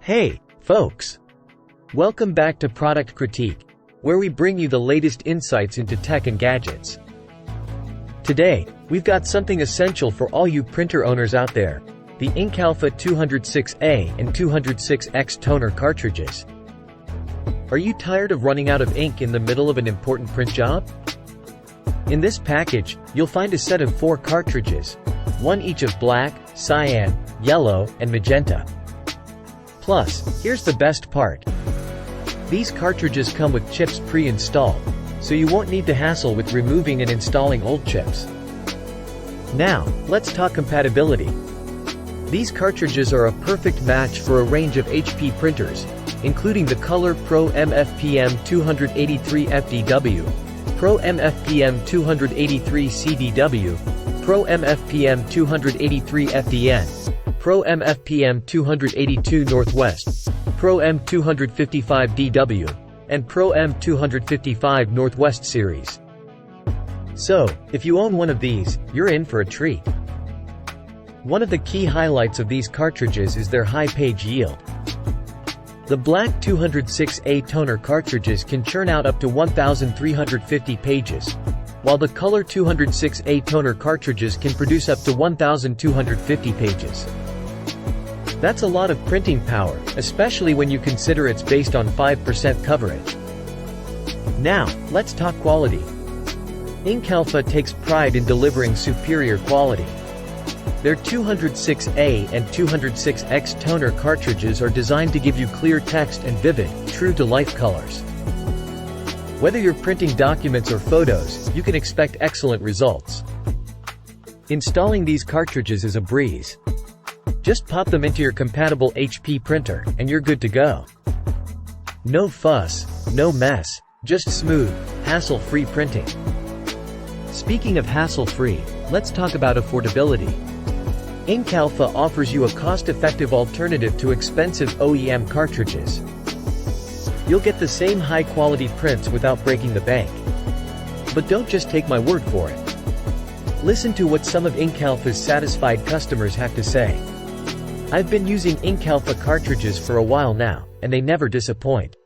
Hey, folks! Welcome back to Product Critique, where we bring you the latest insights into tech and gadgets. Today, we've got something essential for all you printer owners out there: the Inkalfa 206A and 206X toner cartridges. Are you tired of running out of ink in the middle of an important print job? In this package, you'll find a set of 4 cartridges, one each of black, cyan, yellow, and magenta. Plus, here's the best part. These cartridges come with chips pre-installed, so you won't need to hassle with removing and installing old chips. Now, let's talk compatibility. These cartridges are a perfect match for a range of HP printers, including the Color Pro MFPM 283fdw, Pro MFPM 283cdw, Pro MFPM 283fdn, Pro MFPM 282 Northwest, Pro M285fdw, and Pro M255 Northwest series. So, if you own one of these, you're in for a treat. One of the key highlights of these cartridges is their high page yield. The black 206A toner cartridges can churn out up to 1,350 pages, while the color 206A toner cartridges can produce up to 1,250 pages. That's a lot of printing power, especially when you consider it's based on 5% coverage. Now, let's talk quality. Inkalfa takes pride in delivering superior quality. Their 206A and 206X toner cartridges are designed to give you clear text and vivid, true-to-life colors. Whether you're printing documents or photos, you can expect excellent results. Installing these cartridges is a breeze. Just pop them into your compatible HP printer, and you're good to go. No fuss, no mess, just smooth, hassle-free printing. Speaking of hassle-free, let's talk about affordability. Inkalfa offers you a cost-effective alternative to expensive OEM cartridges. You'll get the same high-quality prints without breaking the bank. But don't just take my word for it. Listen to what some of Inkalfa's satisfied customers have to say. I've been using Inkalfa cartridges for a while now, and they never disappoint.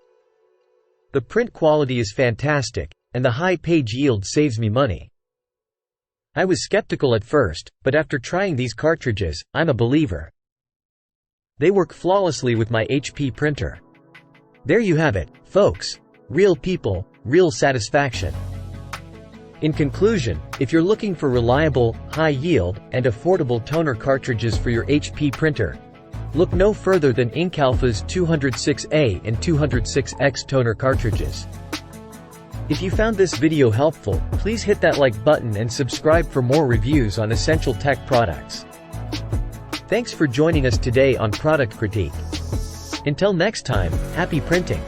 The print quality is fantastic, and the high page yield saves me money. I was skeptical at first, but after trying these cartridges, I'm a believer. They work flawlessly with my HP printer. There you have it, folks. Real people, real satisfaction. In conclusion, if you're looking for reliable, high-yield, and affordable toner cartridges for your HP printer, look no further than Inkalfa's 206A and 206X toner cartridges. If you found this video helpful, please hit that like button and subscribe for more reviews on essential tech products. Thanks for joining us today on Product Critique. Until next time, happy printing!